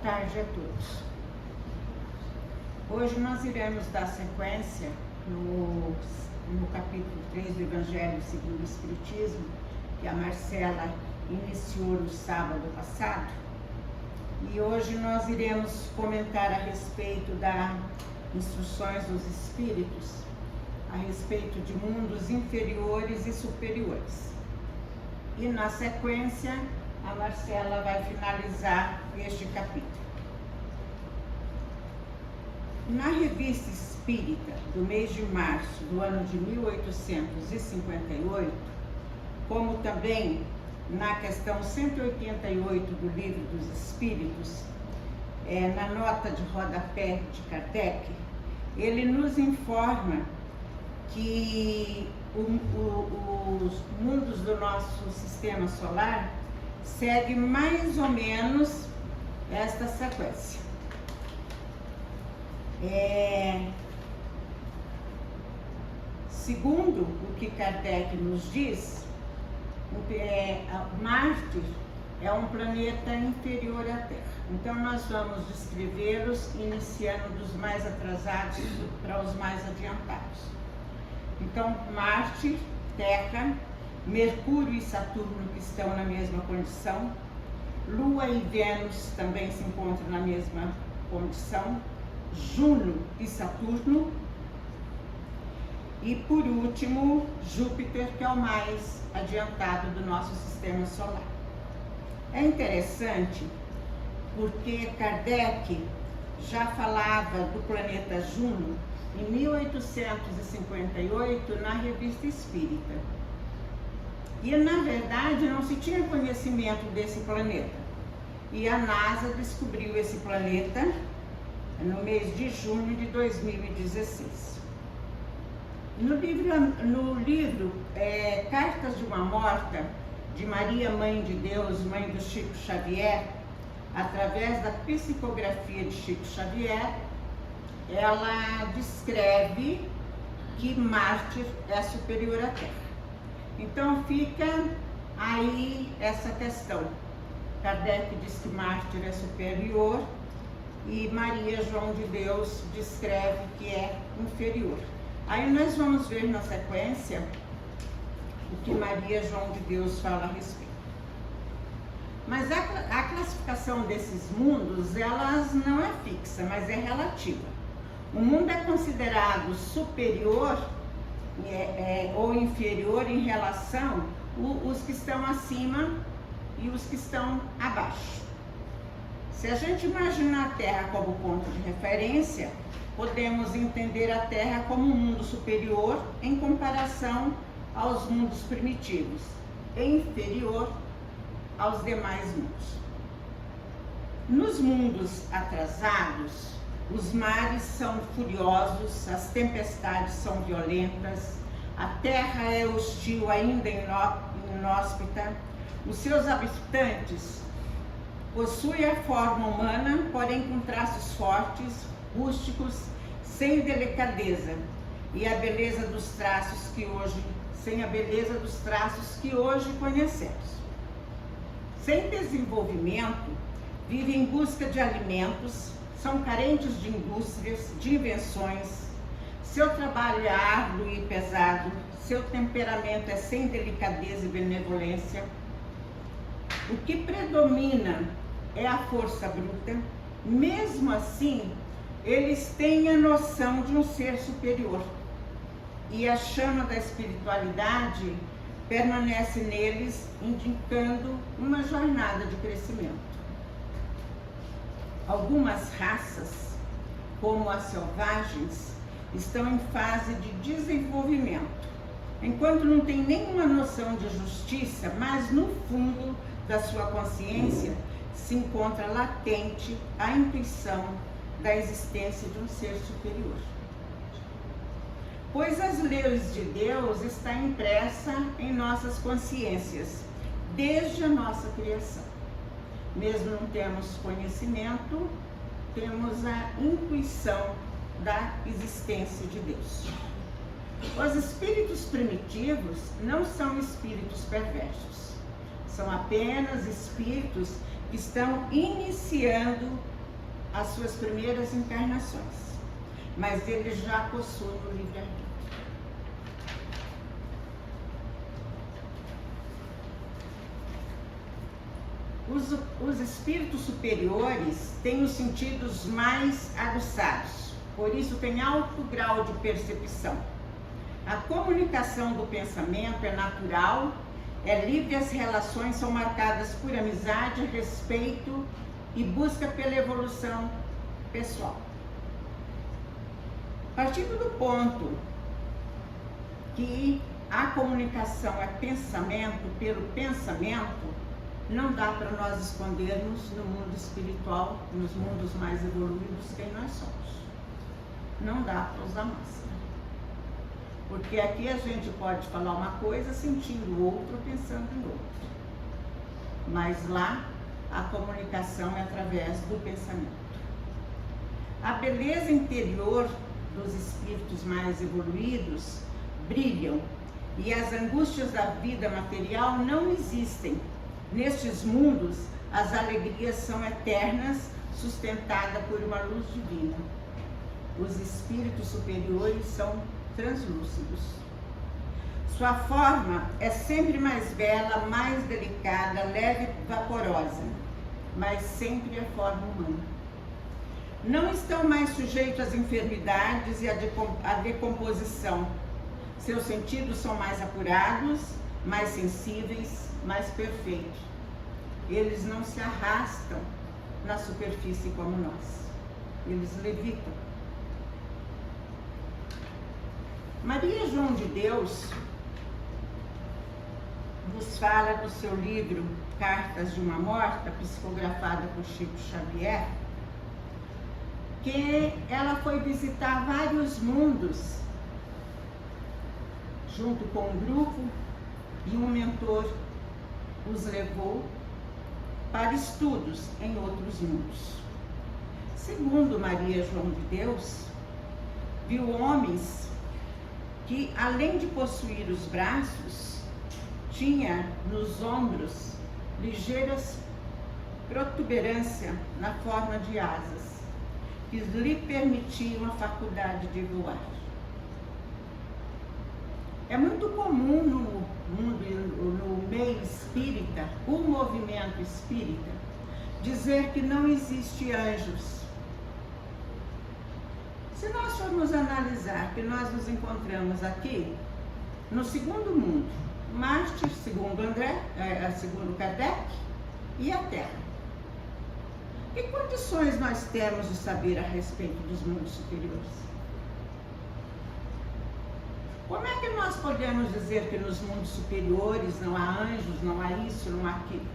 tarde a todos. Hoje nós iremos dar sequência no capítulo 3 do Evangelho segundo o Espiritismo, que a Marcela iniciou no sábado passado. E hoje nós iremos comentar a respeito das instruções dos Espíritos, a respeito de mundos inferiores e superiores. E na sequência, a Marcela vai finalizar este capítulo. Na Revista Espírita do mês de março do ano de 1858, como também na questão 188 do Livro dos Espíritos, na nota de rodapé de Kardec, ele nos informa que os mundos do nosso sistema solar seguem mais ou menos esta sequência. Segundo o que Kardec nos diz, Marte é um planeta inferior à Terra. Então nós vamos descrevê-los iniciando dos mais atrasados para os mais adiantados. Então Marte, Terra, Mercúrio e Saturno, que estão na mesma condição, Lua e Vênus também se encontram na mesma condição, Juno e Saturno, e por último Júpiter, que é o mais adiantado do nosso sistema solar. É interessante porque Kardec já falava do planeta Juno em 1858 na Revista Espírita. E na verdade não se tinha conhecimento desse planeta. E a NASA descobriu esse planeta no mês de junho de 2016. No livro Cartas de uma Morta, de Maria, Mãe de Deus, mãe do Chico Xavier, através da psicografia de Chico Xavier, ela descreve que Marte é superior à Terra. Então fica aí essa questão. Kardec diz que Marte é superior e Maria, João de Deus, descreve que é inferior. Aí nós vamos ver na sequência o que Maria, João de Deus fala a respeito. Mas a classificação desses mundos, elas não é fixa, mas é relativa. O mundo é considerado superior ou inferior em relação os que estão acima e os que estão abaixo. Se a gente imaginar a Terra como ponto de referência, podemos entender a Terra como um mundo superior em comparação aos mundos primitivos e inferior aos demais mundos. Nos mundos atrasados, os mares são furiosos, as tempestades são violentas, a terra é hostil, ainda inóspita, os seus habitantes possuem a forma humana, porém com traços fortes, rústicos, sem delicadeza, e a beleza dos traços sem a beleza dos traços que hoje conhecemos. Sem desenvolvimento, vivem em busca de alimentos, são carentes de indústrias, de invenções, seu trabalho é árduo e pesado, seu temperamento é sem delicadeza e benevolência. O que predomina é a força bruta. Mesmo assim, eles têm a noção de um ser superior. E a chama da espiritualidade permanece neles, indicando uma jornada de crescimento. Algumas raças, como as selvagens, estão em fase de desenvolvimento, enquanto não tem nenhuma noção de justiça, mas no fundo da sua consciência se encontra latente a intuição da existência de um ser superior. Pois as leis de Deus estão impressas em nossas consciências, desde a nossa criação. Mesmo não temos conhecimento, temos a intuição da existência de Deus. Os espíritos primitivos não são espíritos perversos, são apenas espíritos que estão iniciando as suas primeiras encarnações, mas ele já possui o livre-arbítrio. Os espíritos superiores têm os sentidos mais aguçados, por isso tem alto grau de percepção. A comunicação do pensamento é natural, é livre, as relações são marcadas por amizade, respeito e busca pela evolução pessoal. Partindo do ponto que a comunicação é pensamento pelo pensamento, não dá para nós escondermos no mundo espiritual, nos mundos mais evoluídos, quem nós somos. Não dá para usar máscara. Porque aqui a gente pode falar uma coisa sentindo outra, pensando em outra. Mas lá a comunicação é através do pensamento. A beleza interior dos espíritos mais evoluídos brilham e as angústias da vida material não existem. Nestes mundos, as alegrias são eternas, sustentadas por uma luz divina. Os espíritos superiores são translúcidos. Sua forma é sempre mais bela, mais delicada, leve e vaporosa, mas sempre é forma humana. Não estão mais sujeitos às enfermidades e à decomposição. Seus sentidos são mais apurados, mais sensíveis, mais perfeitos. Eles não se arrastam na superfície como nós. Eles levitam. Maria João de Deus nos fala no seu livro Cartas de uma Morta, psicografada por Chico Xavier, que ela foi visitar vários mundos junto com um grupo e um mentor os levou para estudos em outros mundos. Segundo Maria João de Deus, viu homens que, além de possuir os braços, tinha nos ombros ligeiras protuberância na forma de asas, que lhe permitiam a faculdade de voar. É muito comum no mundo, no meio espírita, o movimento espírita, dizer que não existe anjos. Se nós formos analisar que nós nos encontramos aqui no segundo mundo, Marte, segundo segundo Kardec, e a Terra. Que condições nós temos de saber a respeito dos mundos superiores? Como é que nós podemos dizer que nos mundos superiores não há anjos, não há isso, não há aquilo?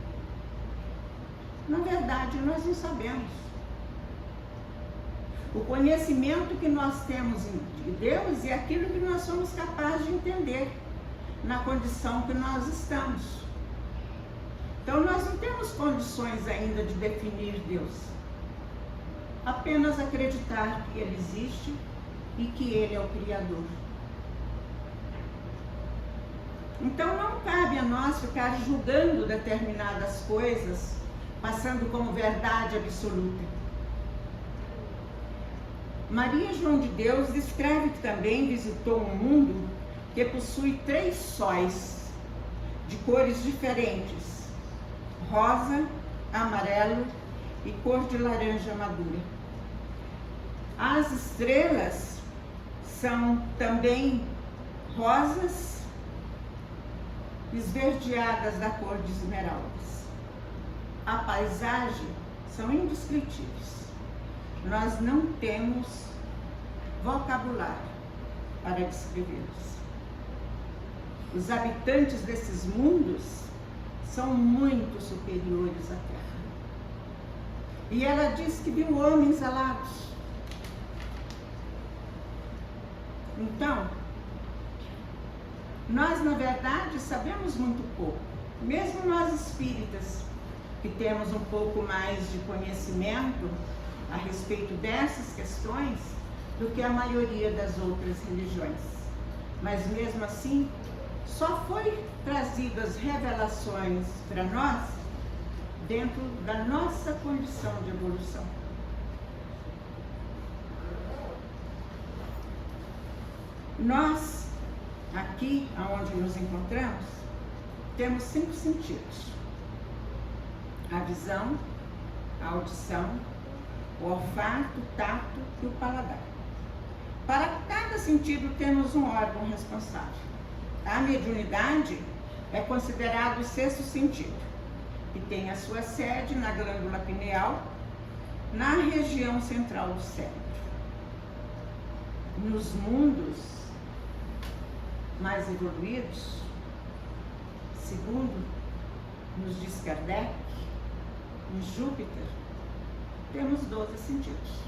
Na verdade, nós não sabemos. O conhecimento que nós temos de Deus é aquilo que nós somos capazes de entender na condição que nós estamos. Então, nós não temos condições ainda de definir Deus. Apenas acreditar que Ele existe e que Ele é o Criador. Então não cabe a nós ficar julgando determinadas coisas, passando como verdade absoluta. Maria João de Deus descreve que também visitou um mundo que possui 3 sóis, de cores diferentes, rosa, amarelo e cor de laranja madura. As estrelas são também rosas, esverdeadas da cor de esmeraldas. A paisagem são indescritíveis. Nós não temos vocabulário para descrevê-los. Os habitantes desses mundos são muito superiores à Terra. E ela diz que viu homens alados. Então, nós, na verdade, sabemos muito pouco. Mesmo nós espíritas, que temos um pouco mais de conhecimento a respeito dessas questões do que a maioria das outras religiões. Mas mesmo assim, só foi trazidas revelações para nós dentro da nossa condição de evolução. Nós, aqui onde nos encontramos, temos 5 sentidos: a visão, a audição, o olfato, o tato e o paladar. Para cada sentido temos um órgão responsável. A mediunidade é considerado o 6º sentido, que tem a sua sede na glândula pineal, na região central do cérebro. Nos mundos mais evoluídos, segundo nos diz Kardec, em Júpiter, temos 12 sentidos.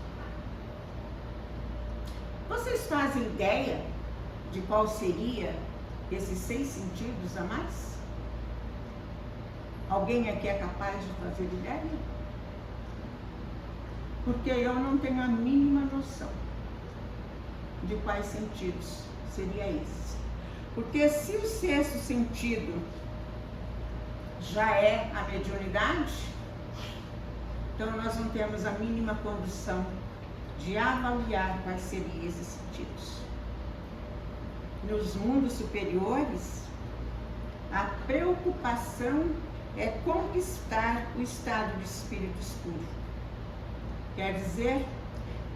Vocês fazem ideia de qual seria esses 6 sentidos a mais? Alguém aqui é capaz de fazer ideia? Porque eu não tenho a mínima noção de quais sentidos seria esse. Porque se o 6º sentido já é a mediunidade, então nós não temos a mínima condição de avaliar quais seriam esses sentidos. Nos mundos superiores, a preocupação é conquistar o estado de espírito escuro. Quer dizer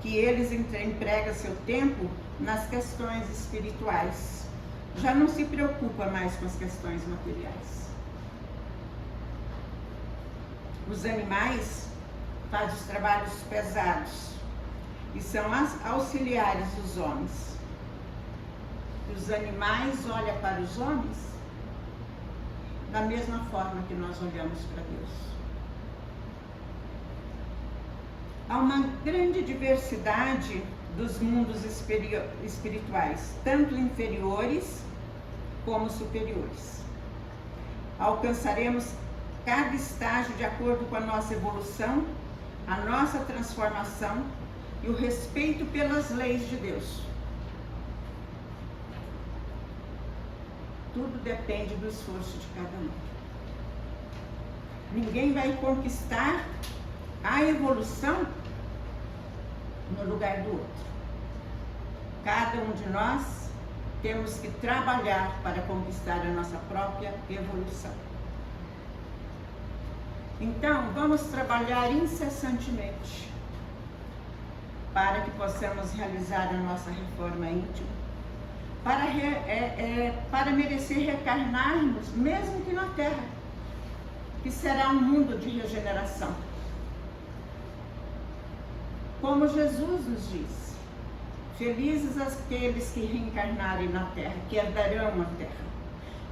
que eles empregam seu tempo nas questões espirituais. Já não se preocupa mais com as questões materiais. Os animais fazem os trabalhos pesados e são auxiliares dos homens. Os animais olham para os homens da mesma forma que nós olhamos para Deus. Há uma grande diversidade dos mundos espirituais, tanto inferiores como superiores. Alcançaremos cada estágio de acordo com a nossa evolução, a nossa transformação e o respeito pelas leis de Deus. Tudo depende do esforço de cada um. Ninguém vai conquistar a evolução no lugar do outro. Cada um de nós temos que trabalhar para conquistar a nossa própria evolução. Então, vamos trabalhar incessantemente para que possamos realizar a nossa reforma íntima, para merecer reencarnarmos, mesmo que na Terra, que será um mundo de regeneração. Como Jesus nos diz, felizes aqueles que reencarnarem na Terra, que herdarão a Terra.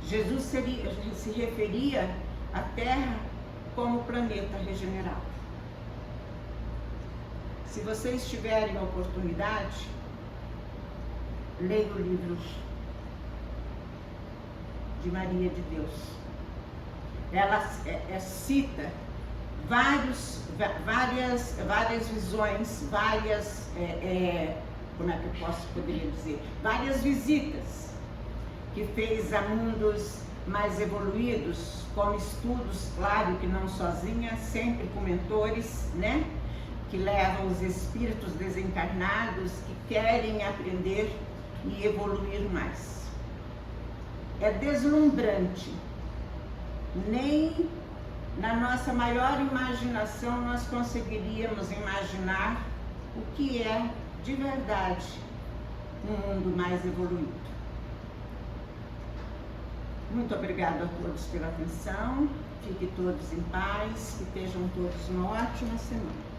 Jesus se referia à Terra como planeta regenerado. Se vocês tiverem a oportunidade, leia o livro de Maria de Deus. Ela cita várias visões, várias visitas que fez a mundos mais evoluídos, com estudos, claro que não sozinha, sempre com mentores, né? Que levam os espíritos desencarnados que querem aprender e evoluir mais. É deslumbrante. Nem na nossa maior imaginação nós conseguiríamos imaginar o que é de verdade um mundo mais evoluído. Muito obrigada a todos pela atenção. Fiquem todos em paz, que tenham todos uma ótima semana.